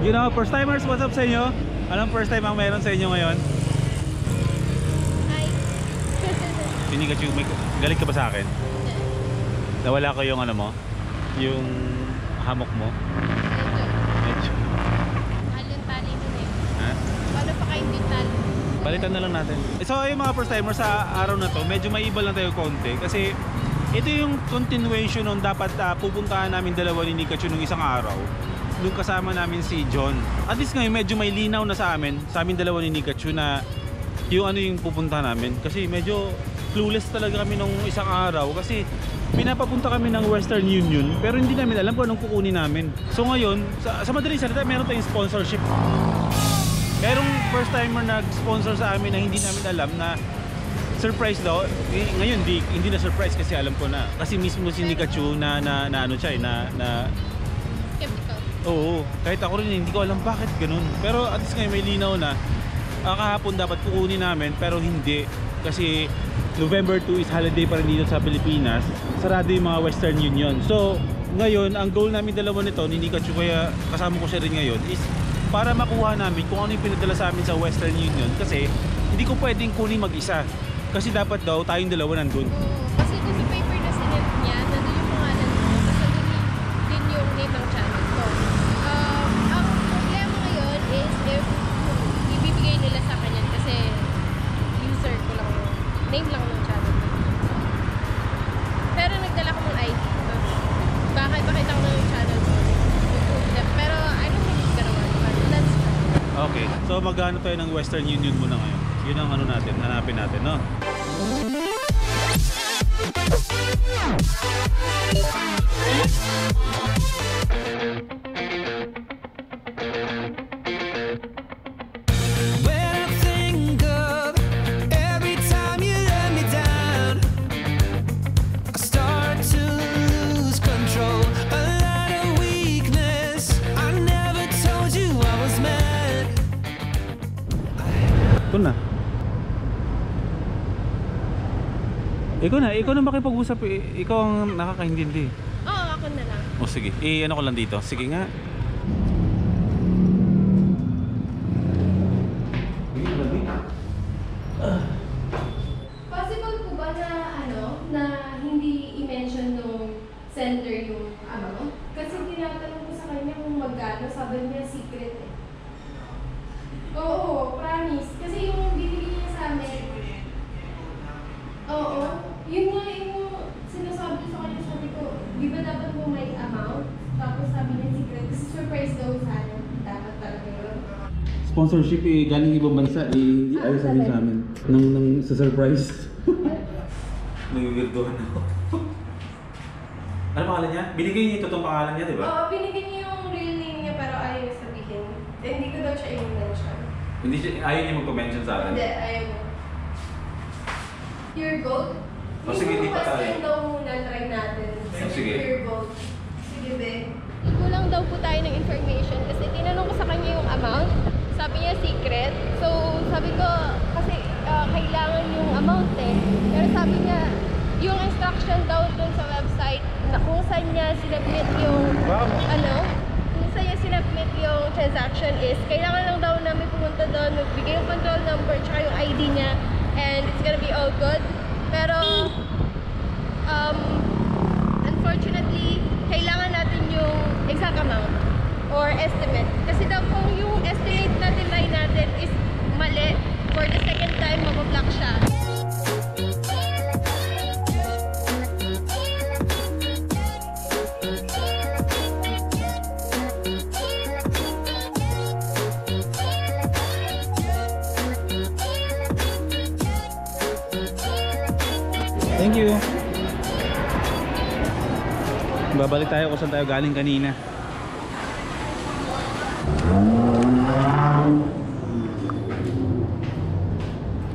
You know, first timers, what's up sa inyo? Anong first time ang meron sa inyo ngayon? Hi. Hindi ka galit ka ba sa akin? Nawala ko yung ano mo? Yung hammock mo? Medyo. Mahal yung tali nun eh. Ha? Paano pa kayo din tali? Palitan na lang natin. So yung mga first timers sa araw na to, medyo may iba lang tayo konti. Kasi ito yung continuation nung dapat pupuntahan namin dalawa ni Nikachu nung isang araw. Nung kasama namin si John. At least ngayon medyo may linaw na sa amin dalawa ni Nikachu na yung ano yung pupuntahan namin. Kasi medyo clueless talaga kami nung isang araw. Kasi pinapapunta kami ng Western Union pero hindi namin alam kung anong kukunin namin. So ngayon, sa madaling salita, meron tayong sponsorship. Merong first timer nag-sponsor sa amin na hindi namin alam na surprise daw. Ngayon hindi na surprise kasi alam ko na. Kasi mismo si Nikachu na ano siya na Skeptical. oo, kahit ako rin hindi ko alam bakit ganun. Pero at least ngayon may linaw na kahapon dapat kukunin namin pero hindi. Kasi November 2 is holiday pa rin dito sa Pilipinas. Sarado yung mga Western Union. So ngayon ang goal namin dalawa nito ni Nikachu, kaya kasama ko siya rin ngayon, is para makuha namin kung ano yung pinadala sa amin sa Western Union. Kasi hindi ko pwedeng kunin mag-isa. Kasi dapat daw tayong dalawa nandun. Kasi kung sa paper na sinip niya, nandun yung pangalan mo, tapos nandun din yung name ng channel ko. Ang problema ngayon is if ibibigay nila sa kanya kasi user ko lang yung name lang ng channel ko. Pero nagdala ko ng ID. Bakit ako ng channel ko. Pero I don't think it's gonna work. But let's try. Okay, so magano tayo ng Western Union muna ngayon. Yun ang ano natin, hanapin natin, no? Ito na. Ikaw na makipag-usap. Ikaw ang nakakaintindi. Oo, ako na lang. O sige, ano ko lang dito. Sige nga. Possible po ba na hindi i-mention nung sender yung amount? Kasi tinatanong ko sa kanya kung magkano, sabi niya secret eh. Oo, promise. Kasi yung binigay niya sa amin. Oo. Yun nga yung sinasabi sa kanya, sabi ko, di ba dapat mo may amount? Tapos sabi niya secret. Kasi surprise daw sa akin. Dapat talaga yun. Sponsorship galing ibang bansa ayaw sabihin sa amin. Nang sa surprise. Nagigirdohan ako. Ano pangalan niya? Binigay niya totoong pangalan niya, di ba? Oo, binigay niya yung real name niya pero ayaw niya sabihin. Hindi ko daw siya i-mention. Hindi siya, ayaw niya magpa-mention sa atin. Hindi, ayaw mo. Pure gold? O sige, di pa tayo. Yung daw muna, try natin. Sige. Pure gold. Sige, be. Kulang daw po tayo ng information kasi tinanong ko sa kanya yung amount. Sabi niya secret. So, sabi ko, kasi kailangan yung amount eh. Pero sabi niya, yung instruction daw dun sa website na kung saan niya sinabit yung, kung saan niya sinabit yung transaction is, kailangan lang daw namin pumunta doon, magbigay yung control number, tsaka yung ID niya, and it's gonna be all good. Pero, unfortunately, kailangan natin yung exact amount or estimate. Kasi daw kung yung estimate natin is mali, for the second time, mabablock siya. Thank you. Babalik tayo kung saan tayo galing kanina.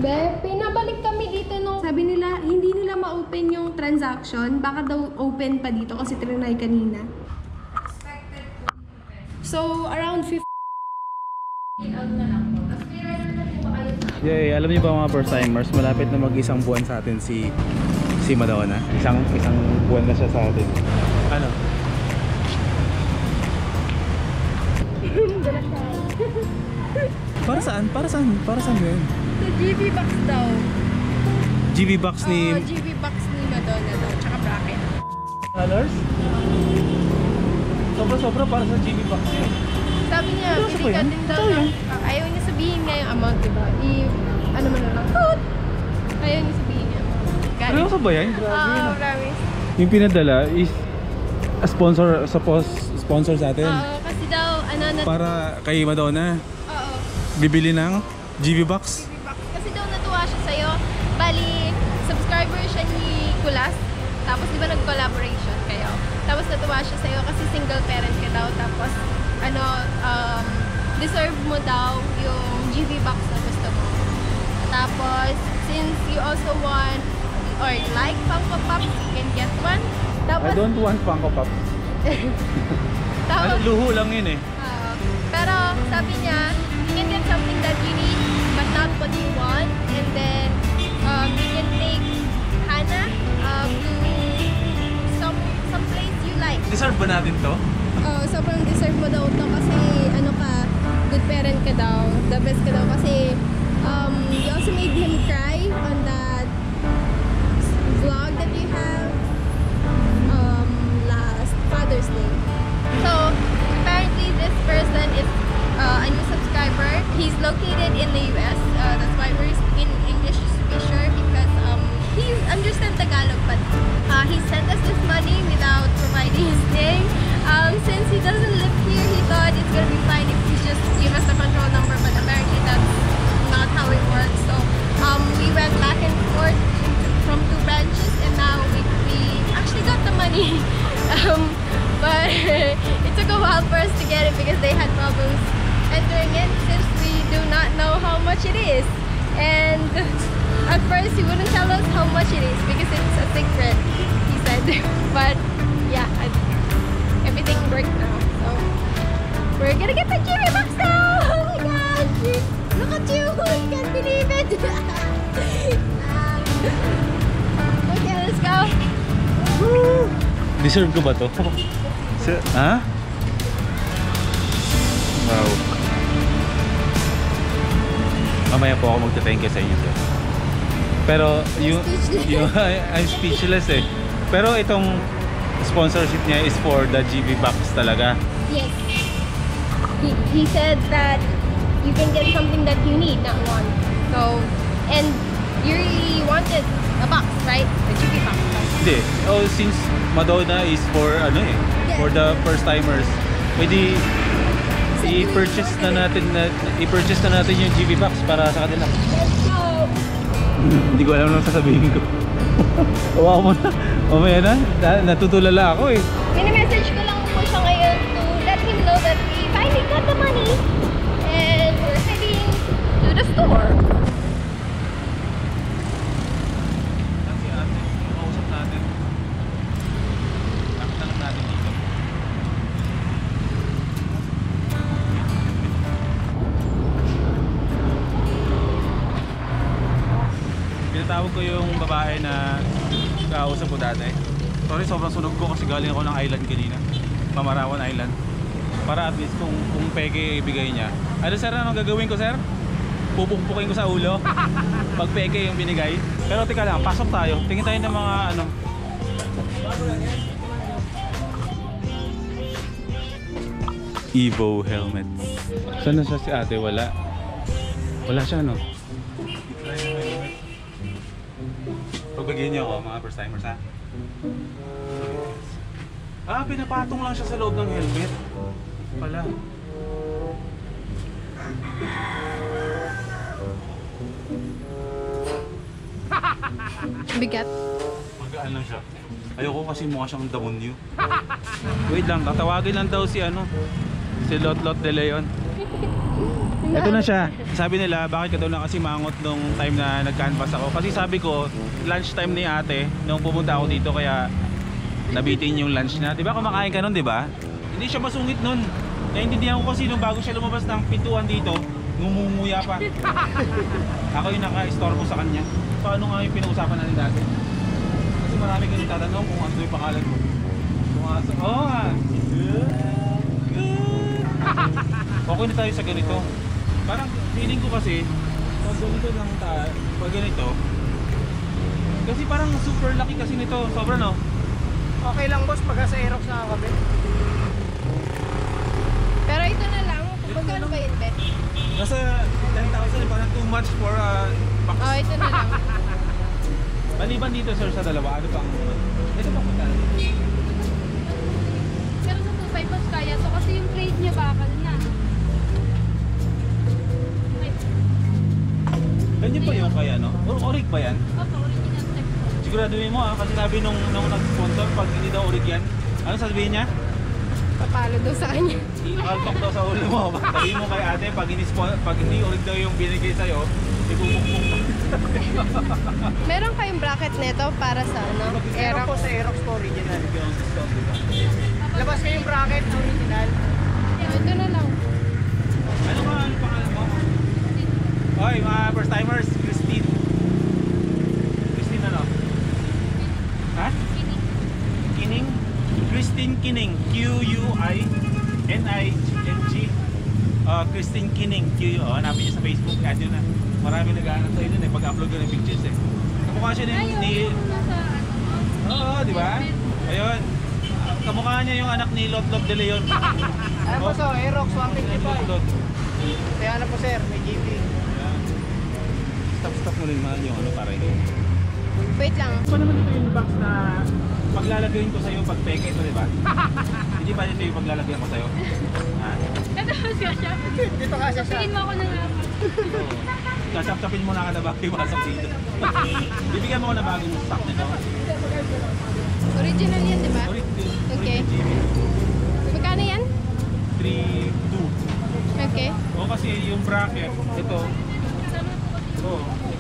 Be, pinabalik kami dito nung sabi nila, hindi nila ma-open yung transaction. Baka daw open pa dito kasi trinay kanina. So, around 50 out na lang po. Tapos clear na po ba kayo? Yeah, alam niyo ba mga first timers, malapit na mag-isang buwan sa atin si Madonna. Isang buwan na siya sa atin. Ano? saan? Para saan? Para saan ba yun? Sa GB box daw. GB box ni... GB box ni Madonna daw, tsaka bracket. Colors? Sobra-sobra para sa GB box yun. Sabi niya, Ano pili ba ka yan? din daw. Ito yan. Ayaw niya sabihin nga yung amount, diba? Ano man na lang. Ayaw niya sabihin yung amount. Ano ka ba yan? Grabe Oo, yun. promise. Yung pinadala is a sponsor sa atin. Oo, kasi daw, Para kay Madonna, Oo. bibili ng GB box. Kasi daw natuwa siya sa'yo. Bali, subscriber siya ni Kulas. Tapos di ba nag-collaboration kayo? Tapos natuwa siya sa'yo kasi single parent ka daw. Tapos, deserve mo daw yung GB box na gusto mo. Tapos, since you also want or like Funko Pops, you can get one. Tapos, I don't want Funko Pops. tapos, Luho lang yun eh. pero sabi niya, you can get something that you need but not what you want. And then, you can take Hannah to some place you like. Deserve ba natin to? Sobrang deserve mo daw to kasi ano ka, good parent ka daw, the best ka daw kasi you also made him cry on that vlog that you have last Father's Day. So apparently this person is a new subscriber. He's located in the US. That's why we're speaking English to be sure because he understands Tagalog, but he sent us this money without providing his name. Since he doesn't live here, he thought it's gonna be fine if he just give us the control number, but apparently that's not how it works. So we went back and forth from 2 branches, and now we actually got the money. But it took a while for us to get it because they had problems entering it since we do not know how much it is. And at first he wouldn't tell us how much it is because it's a secret, he said. But yeah, everything worked now. So we're gonna get the Jimmy box now! Oh my gosh! Look at you! I can't believe it! Okay, let's go! Woo! Deserve ko ba to? Ha? Wow. Mamaya po ako magte-thank you sa inyo, sir. Pero I'm speechless eh. Pero itong sponsorship niya is for the GB box talaga. Yes. He said that you can get something that you need, not want. So, and you really wanted a box, right? A GB box. Hindi. Oh, since Madonna is for ano eh, for the first timers. Pwede i-purchase na natin yung GB box para sa kanila. Let's go. Hindi ko alam ano sasabihin ko. Tawa mo na. Mamaya na. Natutulala ako eh. Mini-message ko lang po siya ngayon to let him know that we finally got the money and we're heading to the store. Kasi ate, makausap natin. Nakita lang natin dito. Pinatawag ko yung babae na kausap ko dati. Sorry, sobrang sunog ko kasi galing ako ng island kanina. Mamarawan Island. Para at least kung peke ibigay niya. Ano sir, anong gagawin ko sir? Pupukpukin ko sa ulo pag peke yung binigay. Pero teka lang, pasok tayo. Tingin tayo ng mga ano. Evo helmets. Saan na siya si ate? Wala. Wala siya no? Pagbagyan niyo ako mga first timers ha? Ah, pinapatong lang siya sa loob ng helmet. Pala. Bigat. Magaan lang siya. Ayoko kasi mukha siyang demonyo. Wait lang, tatawagin lang daw si ano, si Lot de Leon. Ito na siya. Sabi nila, bakit ka daw na kasi mangot nung time na nag-canvas ako. Kasi sabi ko, lunch time ni ate nung pumunta ako dito kaya nabitin yung lunch na. Diba kumakain ka nun, diba? Hindi siya masungit nun. Naintindihan ko kasi nung bago siya lumabas ng pintuan dito, ngumunguya pa. Ako yung naka-istorbo sa kanya. So ano nga yung pinag-usapan natin dati? Kasi marami kang tatanong kung ano yung pangalan mo. Pumasok, oo nga. Okay na tayo sa ganito. Parang feeling ko kasi pag ganito lang pag ganito kasi parang super laki kasi nito, sobra no? Okay lang boss, pagka sa Aerox nakakabi. Pero ito na lang, magkano ba yun, Bet? Nasa 10,000, parang too much for box. Oh, ito na lang. Maliban dito sir sa dalawa, ano pang ito pa magkano? Pero sa 2.5 mas kaya to kasi yung plate niya bakal na. Ganyan ba yung kaya no? Orig ba yan? Opo, original tech po. Siguraduhin mo kasi sabi nung nag-sponsor pag hindi daw orig yan, ano sasabihin niya? Papalo daw sa kanya. Ikaltok daw sa ulo mo. Sabihin mo kay ate pag hindi orig daw yung binigay sa'yo, ibubukbuk mo. Meron kayong bracket nito para sa ano? Aerox po Aerox. sa Aerox po original. Labas kayo yung bracket na original. Ito na lang. Ano pangalan mo? Oy, mga first timers, Christine. Christine ano? Ha? Kining? Christine Kining. Q-U-I-N-I-N-G. Christine Kining. Hanapin niyo sa Facebook. Add yun na. Marami nag-aanap sa'yo dun pag-upload ko ng pictures Kamukha siya ni... nasa ano? Oo, di ba? Ayun. Kamukha niya yung anak ni Lotlot de Leon. Ayan po so, Aerox 155. Lotlot. Kaya ano po sir, may GB. Stop mo rin mahal yung ano para ito. Wait lang. Pa naman ito yung box na paglalagyan ko sa'yo pag peke ito, di ba? Hindi ba ito yung paglalagyan ko sa'yo? Ha? Ito mas kasya. Dito kasi siya. Tingin mo ako ng ako. Kasap-sapin mo na ka na bago iwasok dito. Bibigyan mo ko na bagong stock nito. Original yan, di ba? Okay. Magkano yan? 3.2. Okay. O kasi yung bracket, ito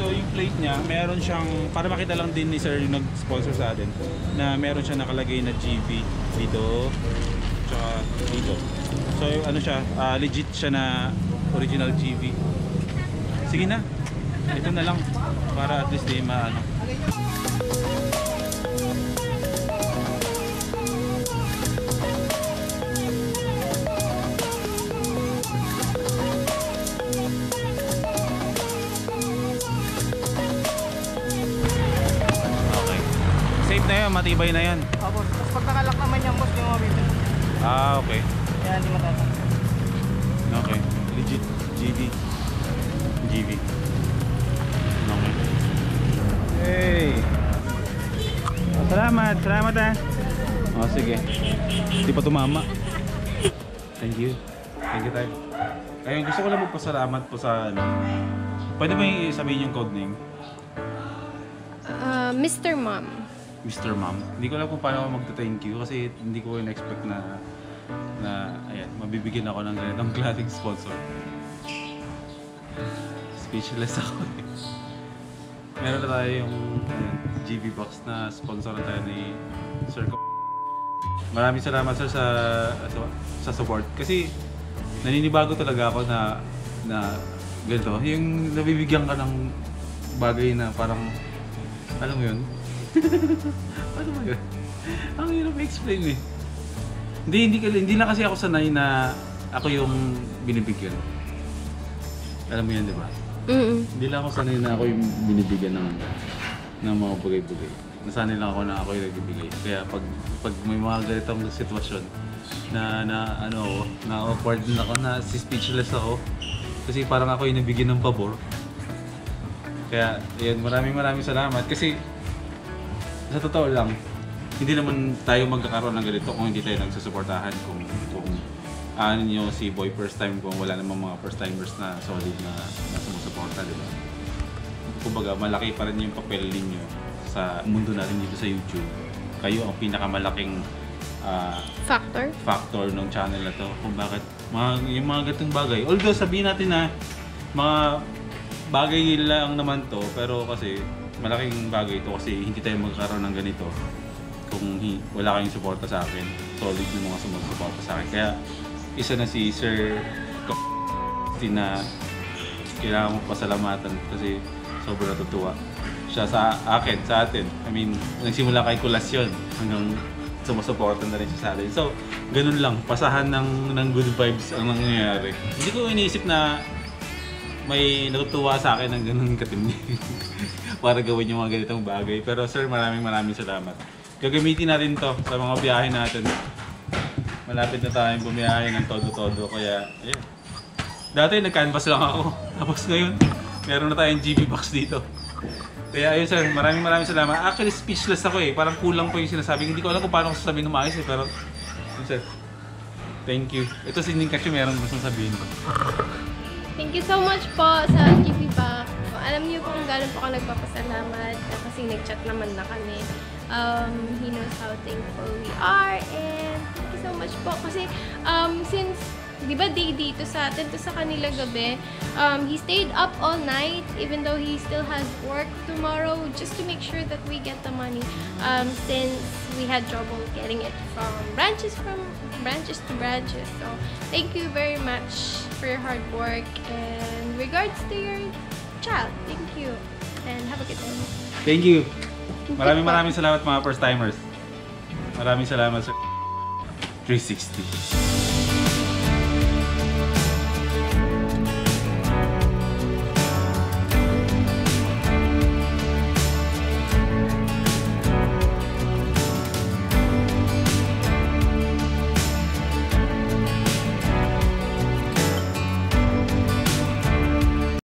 yung plate niya, meron siyang, para makita lang din ni sir yung nag-sponsor sa atin, na meron siya nakalagay na GV dito, tsaka dito. So ano siya, legit siya na original GV. Sige na, ito na lang, para at least di maano. Safe na yan, matibay na yan. Opo, tapos pag nakalak naman yung boss, yung mga window. Okay. Kaya hindi matatak. Okay. Legit. GV. Okay. Hey! Salamat ha. Sige. Hindi pa tumama. Thank you tayo. Ayun, gusto ko lang magpasalamat po sa ano. Pwede ba yung sabihin yung code name? Mr. Mom. Mr. Mom. Hindi ko alam kung paano ako magta-thank you kasi hindi ko in-expect na ayan, mabibigyan ako ng ganitong klaseng sponsor. Speechless ako eh. Meron na tayo yung GB box na sponsor na tayo ni Sir Ko. Maraming salamat sir sa support kasi naninibago talaga ako na ganito, yung nabibigyan ka ng bagay na parang alam mo yun? Paano ba yun? Ang hirap i-explain eh. Hindi na kasi ako sanay na ako yung binibigyan. Alam mo yan, di ba? Hindi lang ako sanay na ako yung binibigyan ng mga bagay-bagay. Nasanay lang ako na ako yung nagbibigay. Kaya pag may mga ganitong sitwasyon na awkward din ako, na speechless ako. Kasi parang ako yung nabigyan ng pabor. Kaya, yun, maraming salamat. Kasi, sa totoo lang, hindi naman tayo magkakaroon ng ganito kung hindi tayo nagsusuportahan. Kung ano nyo si Boy first time, kung wala namang mga first timers na solid na sumusuporta, di ba? Kumbaga, malaki pa rin yung papel ninyo sa mundo natin dito sa YouTube. Kayo ang pinakamalaking factor ng channel na to. Kung bakit yung mga ganitong bagay. Although sabihin natin na mga bagay lang naman to, pero kasi malaking bagay ito kasi hindi tayo magkakaroon ng ganito kung wala kayong suporta sa akin. Solid na mga sumusuporta sa akin. Kaya isa na si Sir na kailangan mo pasalamatan kasi sobrang natutuwa siya sa atin. I mean, nagsimula kay Kulasyon hanggang sumusuporta na rin siya sa atin. So, ganun lang. Pasahan ng good vibes ang nangyayari. Hindi ko iniisip na may natutuwa sa akin ng ganun katimli para gawin yung mga ganitong bagay. Pero sir, maraming salamat. Gagamitin natin to sa mga biyahe natin. Malapit na tayong bumiyahe ng todo-todo, kaya ayun. Dati nag-canvas lang ako, tapos ngayon meron na tayong GB box dito. Kaya ayun sir, maraming salamat. Actually speechless ako eh, parang kulang po yung sinasabi. Hindi ko alam kung paano ko sasabihin ng maayos eh, pero yun sir, thank you. Ito si Nika meron gusto sabihin ko. Thank you so much po sa GP Box. Alam niyo kung gaano po ako nagpapasalamat kasi nag-chat naman na kami. He knows how thankful we are, and thank you so much po kasi since di ba day dito sa atin, to sa kanila gabi, he stayed up all night even though he still has work tomorrow just to make sure that we get the money, since we had trouble getting it from branches to branches. So thank you very much for your hard work, and regards to your child. Thank you and have a good day. Thank you. Maraming salamat mga first timers. Maraming salamat sir. 360.